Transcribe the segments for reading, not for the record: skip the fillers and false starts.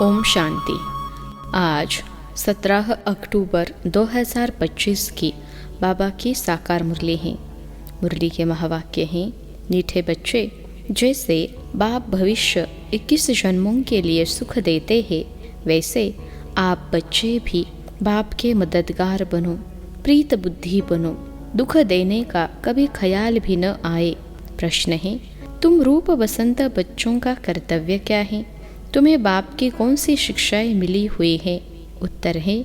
ओम शांति। आज 17 अक्टूबर 2025 की बाबा की साकार मुरली है। मुरली के महावाक्य हैं, मीठे बच्चे, जैसे बाप भविष्य 21 जन्मों के लिए सुख देते हैं, वैसे आप बच्चे भी बाप के मददगार बनो, प्रीत बुद्धि बनो। दुख देने का कभी ख्याल भी न आए। प्रश्न है, तुम रूप बसंत बच्चों का कर्तव्य क्या है? तुम्हें बाप की कौन सी शिक्षाएं मिली हुई है? उत्तर है,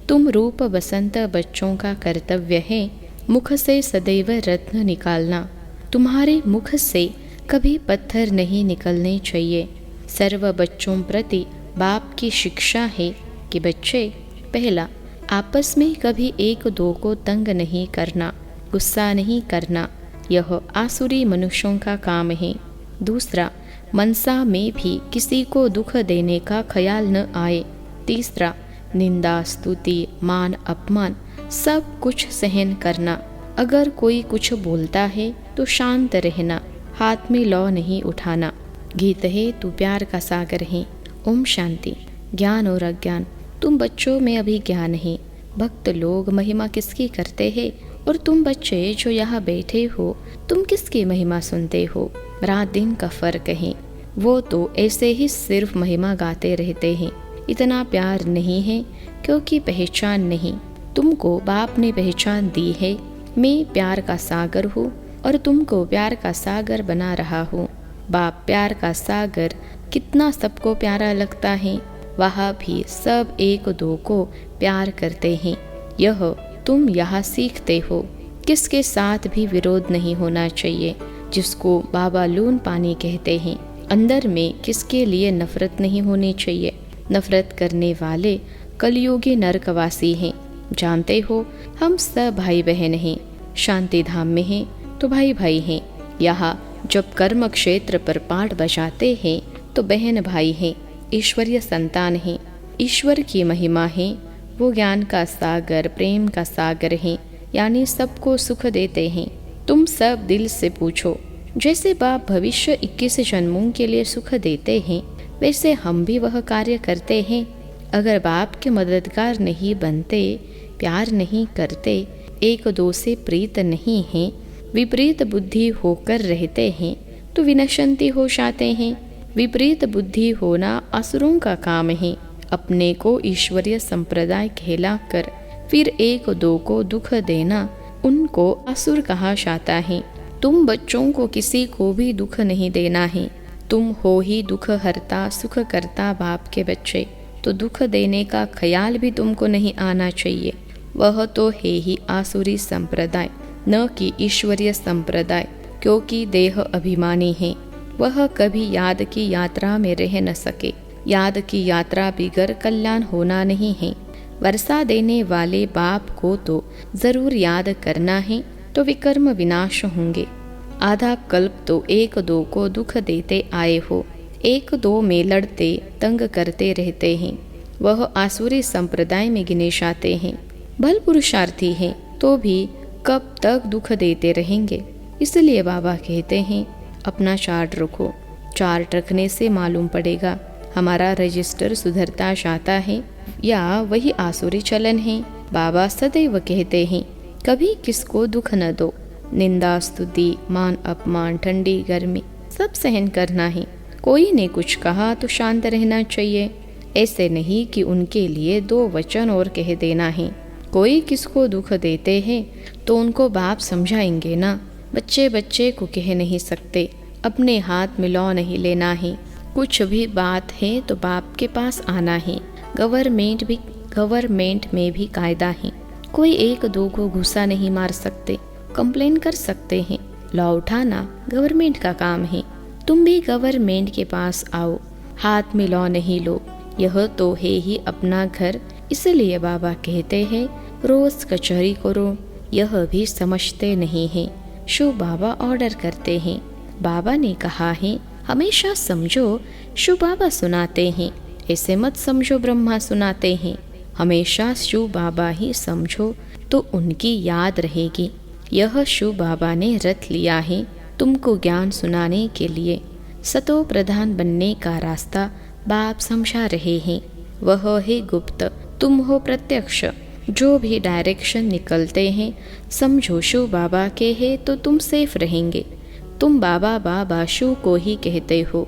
तुम रूप बसंत बच्चों का कर्तव्य है मुख से सदैव रत्न निकालना। तुम्हारे मुख से कभी पत्थर नहीं निकलने चाहिए। सर्व बच्चों प्रति बाप की शिक्षा है कि बच्चे, पहला, आपस में कभी एक दो को तंग नहीं करना, गुस्सा नहीं करना, यह आसुरी मनुष्यों का काम है। दूसरा, मनसा में भी किसी को दुख देने का ख्याल न आए। तीसरा, निंदा, स्तुति, मान, अपमान सब कुछ सहन करना। अगर कोई कुछ बोलता है तो शांत रहना, हाथ में लौ नहीं उठाना। गीत है, तू प्यार का सागर है। ओम शांति। ज्ञान और अज्ञान, तुम बच्चों में अभी ज्ञान है। भक्त लोग महिमा किसकी करते हैं और तुम बच्चे जो यहाँ बैठे हो, तुम किसकी महिमा सुनते हो? रात दिन का फर्क है। वो तो ऐसे ही सिर्फ महिमा गाते रहते हैं। इतना प्यार नहीं है क्योंकि पहचान नहीं। तुमको बाप ने पहचान दी है। मैं प्यार का सागर हूँ और तुमको प्यार का सागर बना रहा हूँ। बाप प्यार का सागर कितना सबको प्यारा लगता है। वहाँ भी सब एक दो को प्यार करते हैं। यह तुम यहाँ सीखते हो। किसके साथ भी विरोध नहीं होना चाहिए, जिसको बाबा लून पानी कहते हैं। अंदर में किसके लिए नफरत नहीं होनी चाहिए। नफरत करने वाले कलयुगी नरकवासी हैं। जानते हो, हम सब भाई बहन हैं। शांति धाम में हैं तो भाई भाई हैं। यहाँ जब कर्म क्षेत्र पर पाठ बजाते हैं तो बहन भाई हैं, ईश्वरीय संतान हैं। ईश्वर की महिमा है, वो ज्ञान का सागर, प्रेम का सागर है, यानी सबको सुख देते हैं। तुम सब दिल से पूछो, जैसे बाप भविष्य 21 जन्मों के लिए सुख देते हैं, वैसे हम भी वह कार्य करते हैं। अगर बाप के मददगार नहीं बनते, प्यार नहीं करते, एक दो से प्रीत नहीं हैं, विपरीत बुद्धि होकर रहते हैं, तो विनशंति हो जाते हैं। विपरीत बुद्धि होना असुरों का काम है। अपने को ईश्वरीय संप्रदाय कहलाकर फिर एक दो को दुख देना, उनको असुर कहा जाता है। तुम बच्चों को किसी को भी दुख नहीं देना है। तुम हो ही दुख हरता, सुख करता बाप के बच्चे, तो दुख देने का ख्याल भी तुमको नहीं आना चाहिए। वह तो है ही आसुरी संप्रदाय, न कि ईश्वरीय संप्रदाय, क्योंकि देह अभिमानी है। वह कभी याद की यात्रा में रह न सके। याद की यात्रा बिगर कल्याण होना नहीं है। वर्षा देने वाले बाप को तो जरूर याद करना है, तो विकर्म विनाश होंगे। आधा कल्प तो एक दो को दुख देते आए हो। एक दो में लड़ते तंग करते रहते हैं। वह आसुरी संप्रदाय में गिने जाते हैं। भल पुरुषार्थी हैं तो भी कब तक दुख देते रहेंगे। इसलिए बाबा कहते हैं, अपना चार्ट रखो। चार्ट रखने से मालूम पड़ेगा हमारा रजिस्टर सुधरता जाता है या वही आसुरी चलन है। बाबा सदैव कहते हैं, कभी किसको दुख न दो। निंदा, स्तुति, मान, अपमान, ठंडी, गर्मी सब सहन करना है। कोई ने कुछ कहा तो शांत रहना चाहिए। ऐसे नहीं कि उनके लिए दो वचन और कह देना है। कोई किसको दुख देते हैं तो उनको बाप समझाएंगे ना। बच्चे बच्चे को कह नहीं सकते। अपने हाथ में लौ नहीं लेना है। कुछ भी बात है तो बाप के पास आना है। गवर्नमेंट में भी कायदा है। कोई एक दो को गुस्सा नहीं मार सकते, कंप्लेन कर सकते हैं। लॉ उठाना गवर्नमेंट का काम है। तुम भी गवर्नमेंट के पास आओ, हाथ में लॉ नहीं लो। यह तो है ही अपना घर। इसलिए बाबा कहते हैं, रोज कचहरी करो। यह भी समझते नहीं हैं। शिव बाबा ऑर्डर करते हैं। बाबा ने कहा है, हमेशा समझो शिव बाबा सुनाते हैं। ऐसे मत समझो ब्रह्मा सुनाते हैं। हमेशा शिव बाबा ही समझो तो उनकी याद रहेगी। यह शिव बाबा ने रथ लिया है तुमको ज्ञान सुनाने के लिए। सतो प्रधान बनने का रास्ता बाप समझा रहे हैं, वह है गुप्त, तुम हो प्रत्यक्ष। जो भी डायरेक्शन निकलते हैं समझो शिव बाबा के हैं तो तुम सेफ रहेंगे। तुम बाबा बाबा शिव को ही कहते हो,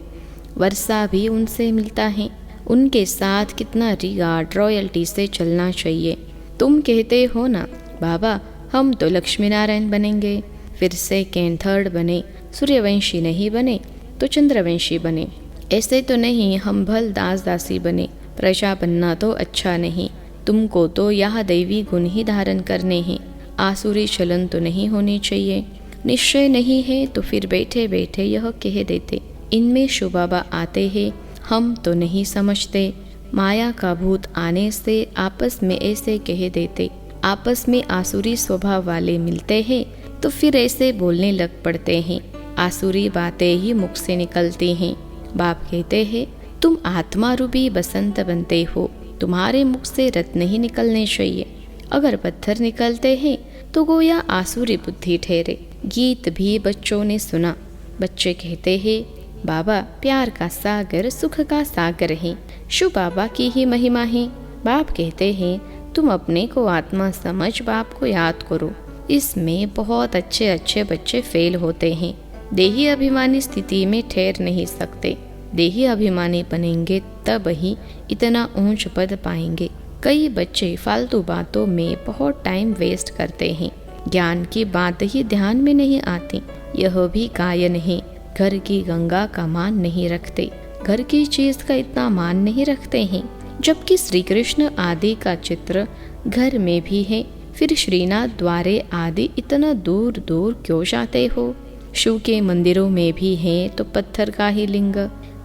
वर्षा भी उनसे मिलता है, उनके साथ कितना रिगार्ड रॉयल्टी से चलना चाहिए। तुम कहते हो ना बाबा हम तो लक्ष्मी नारायण बनेंगे, फिर सेकेंड थर्ड बने, सूर्यवंशी नहीं बने तो चंद्रवंशी बने, ऐसे तो नहीं हम भल दास दासी बने, प्रजा बनना तो अच्छा नहीं। तुमको तो यह दैवी गुण ही धारण करने हैं, आसुरी चलन तो नहीं होनी चाहिए। निश्चय नहीं है तो फिर बैठे बैठे यह कह देते, इनमें शिव बाबा आते हैं, हम तो नहीं समझते। माया का भूत आने से आपस में ऐसे कह देते, आपस में आसुरी स्वभाव वाले मिलते हैं तो फिर ऐसे बोलने लग पड़ते हैं, आसुरी बातें ही मुख से निकलती हैं। बाप कहते हैं तुम आत्मा रूपी बसंत बनते हो, तुम्हारे मुख से रत्न ही निकलने चाहिए। अगर पत्थर निकलते हैं तो गोया आसुरी बुद्धि ठहरे। गीत भी बच्चों ने सुना, बच्चे कहते हैं बाबा प्यार का सागर सुख का सागर है, शिव बाबा की ही महिमा है। बाप कहते हैं तुम अपने को आत्मा समझ बाप को याद करो। इसमें बहुत अच्छे अच्छे बच्चे फेल होते हैं, देही अभिमानी स्थिति में ठहर नहीं सकते। देही अभिमानी बनेंगे तब ही इतना ऊंच पद पाएंगे। कई बच्चे फालतू बातों में बहुत टाइम वेस्ट करते हैं, ज्ञान की बात ही ध्यान में नहीं आती। यह भी कायन है, घर की गंगा का मान नहीं रखते, घर की चीज का इतना मान नहीं रखते हैं। जबकि श्री कृष्ण आदि का चित्र घर में भी है, फिर श्रीनाथ द्वारे आदि इतना दूर दूर क्यों जाते हो? शिव के मंदिरों में भी है तो पत्थर का ही लिंग,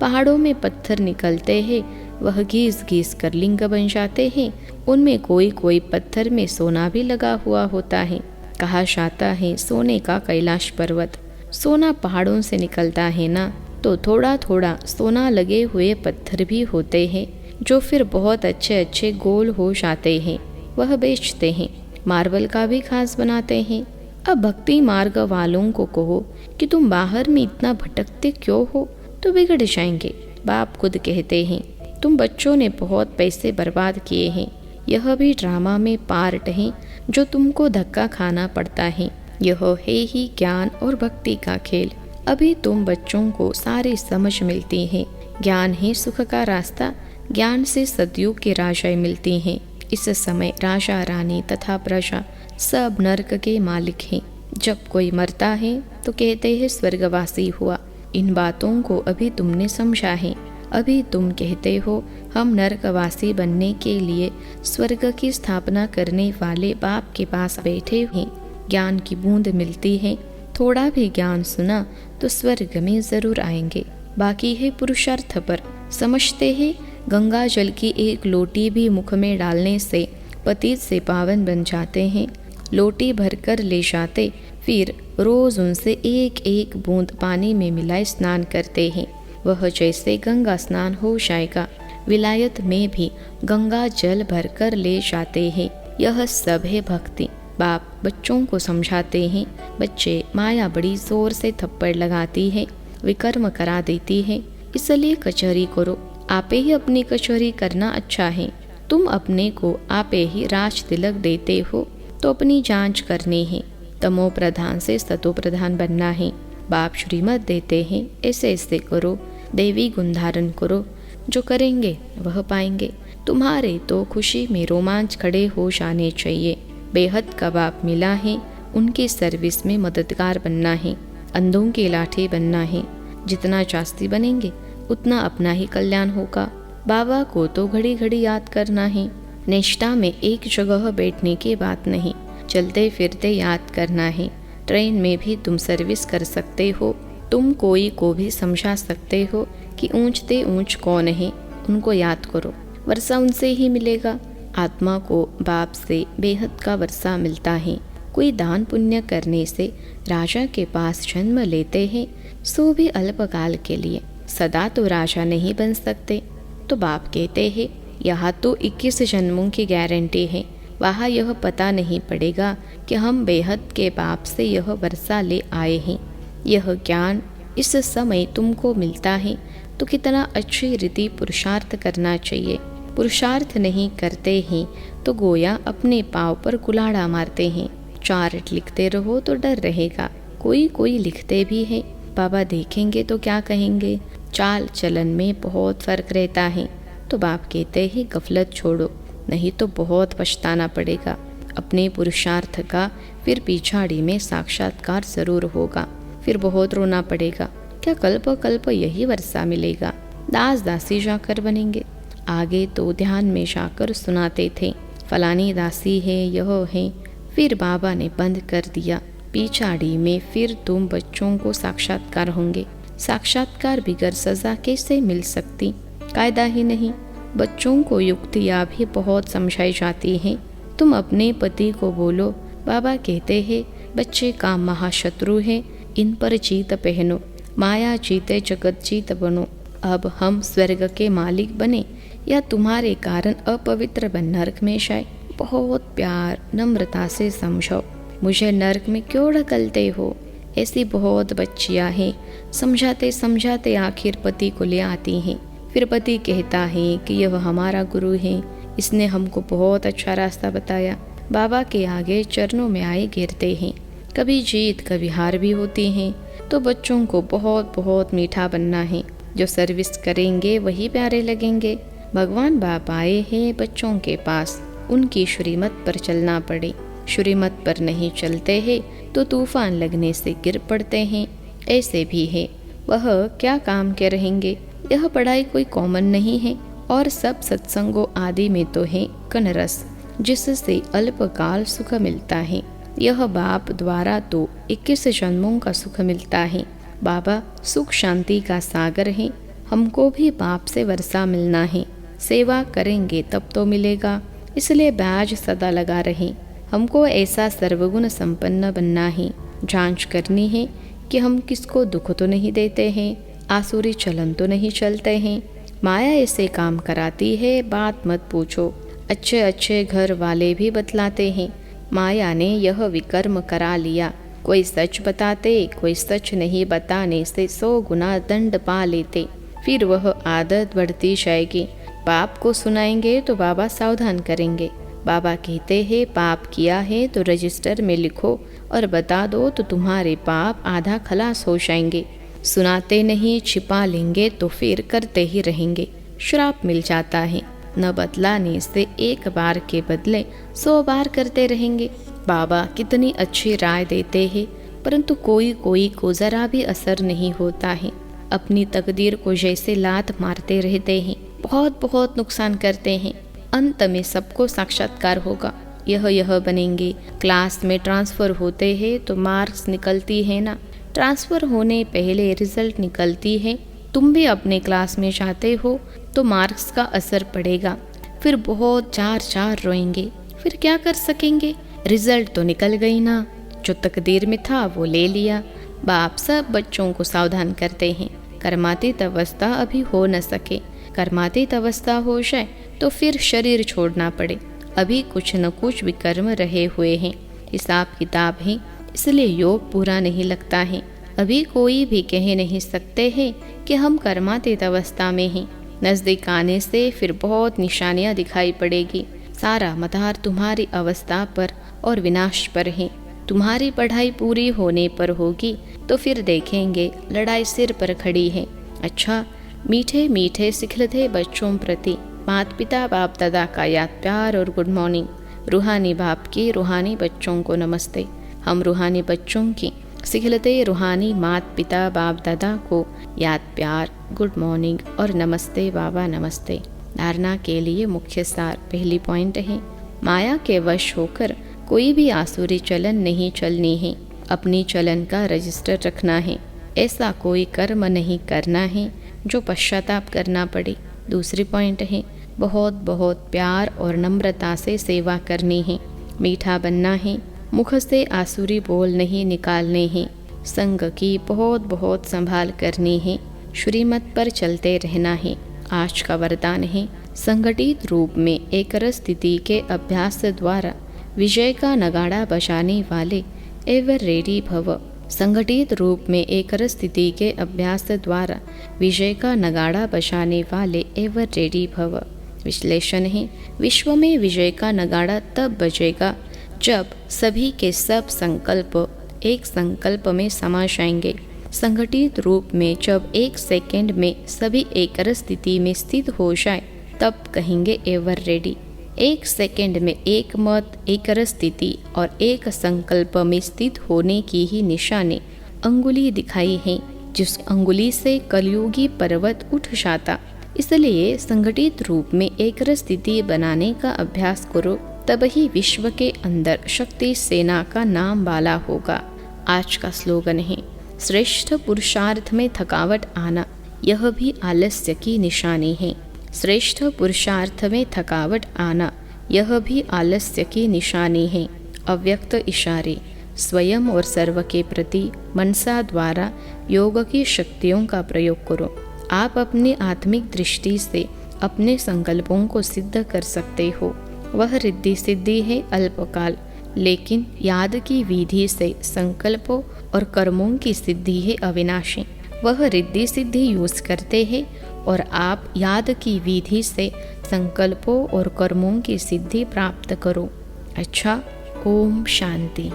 पहाड़ों में पत्थर निकलते हैं, वह घीस घीस कर लिंग बन जाते हैं। उनमें कोई कोई पत्थर में सोना भी लगा हुआ होता है। कहा जाता है सोने का कैलाश पर्वत, सोना पहाड़ों से निकलता है ना, तो थोड़ा थोड़ा सोना लगे हुए पत्थर भी होते हैं जो फिर बहुत अच्छे अच्छे गोल हो जाते हैं, वह बेचते हैं। मार्बल का भी खास बनाते हैं। अब भक्ति मार्ग वालों को कहो कि तुम बाहर में इतना भटकते क्यों हो, तो बिगड़ जाएंगे। बाप खुद कहते हैं तुम बच्चों ने बहुत पैसे बर्बाद किए हैं, यह भी ड्रामा में पार्ट है जो तुमको धक्का खाना पड़ता है। यह है ही ज्ञान और भक्ति का खेल। अभी तुम बच्चों को सारी समझ मिलती है, ज्ञान है सुख का रास्ता, ज्ञान से सतयुग की राजाएं मिलती हैं। इस समय राजा रानी तथा प्रजा सब नरक के मालिक हैं। जब कोई मरता है तो कहते हैं स्वर्गवासी हुआ। इन बातों को अभी तुमने समझा है। अभी तुम कहते हो हम नरकवासी बनने के लिए स्वर्ग की स्थापना करने वाले बाप के पास बैठे हैं। ज्ञान की बूंद मिलती है, थोड़ा भी ज्ञान सुना तो स्वर्ग में जरूर आएंगे। बाकी है पुरुषार्थ पर। समझते हैं गंगा जल की एक लोटी भी मुख में डालने से पतित से पावन बन जाते हैं। लोटी भरकर ले जाते, फिर रोज उनसे एक एक बूंद पानी में मिलाए स्नान करते हैं। वह जैसे गंगा स्नान हो जाएगा। विलायत में भी गंगा जल भरकर ले जाते हैं। यह सब है भक्ति। बाप बच्चों को समझाते हैं। बच्चे माया बड़ी जोर से थप्पड़ लगाती है, विकर्म करा देती है, इसलिए कचहरी करो। आपे ही अपनी कचहरी करना अच्छा है। तुम अपने को आपे ही राज तिलक देते हो तो अपनी जांच करनी है। तमो प्रधान से सतो प्रधान बनना है। बाप श्रीमत देते हैं ऐसे ऐसे करो, देवी गुण धारण करो, जो करेंगे वह पाएंगे। तुम्हारे तो खुशी में रोमांच खड़े हो जाने चाहिए। बेहद का बाप मिला है, उनकी सर्विस में मददगार बनना है, अंधों की लाठी बनना है। जितना जास्ती बनेंगे उतना अपना ही कल्याण होगा। बाबा को तो घड़ी घड़ी याद करना है। निष्ठा में एक जगह बैठने की बात नहीं, चलते फिरते याद करना है। ट्रेन में भी तुम सर्विस कर सकते हो। तुम कोई को भी समझा सकते हो कि ऊंचते ऊंच कौन है, उनको याद करो, वर्षा उनसे ही मिलेगा। आत्मा को बाप से बेहद का वर्षा मिलता है। कोई दान पुण्य करने से राजा के पास जन्म लेते हैं, सो भी अल्पकाल के लिए, सदा तो राजा नहीं बन सकते। तो बाप कहते हैं यहाँ तो 21 जन्मों की गारंटी है, वहाँ यह पता नहीं पड़ेगा कि हम बेहद के बाप से यह वर्षा ले आए हैं। यह ज्ञान इस समय तुमको मिलता है। तो कितना अच्छी रीति पुरुषार्थ करना चाहिए। पुरुषार्थ नहीं करते हैं तो गोया अपने पाँव पर कुल्हाड़ा मारते हैं। चार्ट लिखते रहो तो डर रहेगा। कोई कोई लिखते भी है, बाबा देखेंगे तो क्या कहेंगे। चाल चलन में बहुत फर्क रहता है। तो बाप कहते हैं गफलत छोड़ो, नहीं तो बहुत पछताना पड़ेगा। अपने पुरुषार्थ का फिर पिछाड़ी में साक्षात्कार जरूर होगा, फिर बहुत रोना पड़ेगा। क्या कल्प कल्प यही वर्षा मिलेगा। दास दासी जाकर बनेंगे। आगे तो ध्यान में जाकर सुनाते थे, फलानी दासी है, यह है। फिर बाबा ने बंद कर दिया। पिछाड़ी में फिर तुम बच्चों को साक्षात्कार होंगे। साक्षात्कार बिगर सजा कैसे मिल सकती, कायदा ही नहीं। बच्चों को युक्तियाँ भी बहुत समझाई जाती हैं। तुम अपने पति को बोलो, बाबा कहते हैं बच्चे का महाशत्रु है, इन पर जीत पहनो, माया जीते जगत जीत बनो। अब हम स्वर्ग के मालिक बने या तुम्हारे कारण अपवित्र बन नरक में जाए। बहुत प्यार नम्रता से समझो, मुझे नरक में क्यों ढकलते हो। ऐसी बहुत बच्चियां हैं, समझाते समझाते आखिर पति को ले आती हैं। फिर पति कहता है कि यह हमारा गुरु है, इसने हमको बहुत अच्छा रास्ता बताया। बाबा के आगे चरणों में आए गिरते हैं। कभी जीत कभी हार भी होती हैं। तो बच्चों को बहुत बहुत मीठा बनना है। जो सर्विस करेंगे वही प्यारे लगेंगे। भगवान बाप आए हैं बच्चों के पास, उनकी श्रीमत पर चलना पड़े। श्रीमत पर नहीं चलते हैं तो तूफान लगने से गिर पड़ते हैं। ऐसे भी है, वह क्या काम के रहेंगे। यह पढ़ाई कोई कॉमन नहीं है और सब सत्संगों आदि में तो है कनरस, जिससे अल्पकाल सुख मिलता है। यह बाप द्वारा तो 21 जन्मों का सुख मिलता है। बाबा सुख शांति का सागर है। हमको भी बाप से वर्षा मिलना है। सेवा करेंगे तब तो मिलेगा, इसलिए बैज सदा लगा रहे। हमको ऐसा सर्वगुण संपन्न बनना है। जांच करनी है कि हम किसको दुख तो नहीं देते हैं, आसुरी चलन तो नहीं चलते हैं। माया ऐसे काम कराती है, बात मत पूछो। अच्छे अच्छे घर वाले भी बतलाते हैं, माया ने यह विकर्म करा लिया। कोई सच बताते, कोई सच नहीं बताने से 100 गुना दंड पा लेते। फिर वह आदत बढ़ती जाएगी। बाप को सुनाएंगे तो बाबा सावधान करेंगे। बाबा कहते हैं पाप किया है तो रजिस्टर में लिखो और बता दो तो तुम्हारे पाप आधा खलास हो जाएंगे। सुनाते नहीं, छिपा लेंगे तो फिर करते ही रहेंगे। श्राप मिल जाता है। न बतलाने से एक बार के बदले 100 बार करते रहेंगे। बाबा कितनी अच्छी राय देते हैं, परंतु कोई कोई को जरा भी असर नहीं होता है। अपनी तकदीर को जैसे लात मारते रहते हैं, बहुत बहुत नुकसान करते हैं। अंत में सबको साक्षात्कार होगा। यह बनेंगे। क्लास में ट्रांसफ़र होते हैं तो मार्क्स निकलती है ना, ट्रांसफ़र होने पहले रिजल्ट निकलती है। तुम भी अपने क्लास में जाते हो तो मार्क्स का असर पड़ेगा। फिर बहुत चार रोएंगे। फिर क्या कर सकेंगे, रिजल्ट तो निकल गई ना। जो तकदीर में था वो ले लिया। बाप सब बच्चों को सावधान करते हैं, कर्मातीत अवस्था अभी हो न सके। कर्मातीत अवस्था हो जाए तो फिर शरीर छोड़ना पड़े। अभी कुछ न कुछ विकर्म रहे हुए हैं, हिसाब किताब है, इसलिए योग पूरा नहीं लगता है। अभी कोई भी कह नहीं सकते हैं कि हम कर्मातीत अवस्था में हैं। नज़दीक आने से फिर बहुत निशानियाँ दिखाई पड़ेगी। सारा मदार तुम्हारी अवस्था पर और विनाश पर है। तुम्हारी पढ़ाई पूरी होने पर होगी तो फिर देखेंगे लड़ाई सिर पर खड़ी है। अच्छा, मीठे मीठे सिखलते बच्चों प्रति माता पिता बाप दादा का याद प्यार और गुड मॉर्निंग। रूहानी बाप की रूहानी बच्चों को नमस्ते। हम रूहानी बच्चों की सिखलते रूहानी माता पिता बाप दादा को याद प्यार, गुड मॉर्निंग और नमस्ते बाबा नमस्ते। धारणा के लिए मुख्य सार पहली पॉइंट है, माया के वश होकर कोई भी आसुरी चलन नहीं चलनी है। अपनी चलन का रजिस्टर रखना है। ऐसा कोई कर्म नहीं करना है जो पश्चाताप करना पड़े। दूसरी पॉइंट है, बहुत बहुत प्यार और नम्रता से सेवा करनी है। मीठा बनना है। मुख से आसुरी बोल नहीं निकालने हैं। संग की बहुत बहुत संभाल करनी है। श्रीमत पर चलते रहना है। आज का वरदान है, संगठित रूप में एकरस स्थिति के अभ्यास द्वारा विजय का नगाड़ा बजाने वाले एवर रेडी भव। संगठित रूप में एकरस स्थिति के अभ्यास द्वारा विजय का नगाड़ा बजाने वाले एवर रेडी भव। विश्लेषण है, विश्व में विजय का नगाड़ा तब बजेगा जब सभी के सब संकल्प एक संकल्प में समा जाएंगे। संगठित रूप में जब एक सेकंड में सभी एकरस स्थिति में स्थित हो जाए तब कहेंगे एवर रेडी। एक सेकंड में एक मत, एकरस स्थिति और एक संकल्प में स्थित होने की ही निशानी अंगुली दिखाई है, जिस अंगुली से कलयुगी पर्वत उठ जाता। इसलिए संगठित रूप में एकरस स्थिति बनाने का अभ्यास करो, तब ही विश्व के अंदर शक्ति सेना का नाम वाला होगा। आज का स्लोगन है, श्रेष्ठ पुरुषार्थ में थकावट आना यह भी आलस्य की निशानी है। श्रेष्ठ पुरुषार्थ में थकावट आना यह भी आलस्य की निशानी है। अव्यक्त इशारे, स्वयं और सर्व के प्रति मनसा द्वारा योग की शक्तियों का प्रयोग करो। आप अपनी आत्मिक दृष्टि से अपने संकल्पों को सिद्ध कर सकते हो। वह रिद्धि सिद्धि है अल्पकाल, लेकिन याद की विधि से संकल्पों और कर्मों की सिद्धि है अविनाशी। वह रिद्धि सिद्धि यूज करते हैं और आप याद की विधि से संकल्पों और कर्मों की सिद्धि प्राप्त करो। अच्छा, ओम शांति।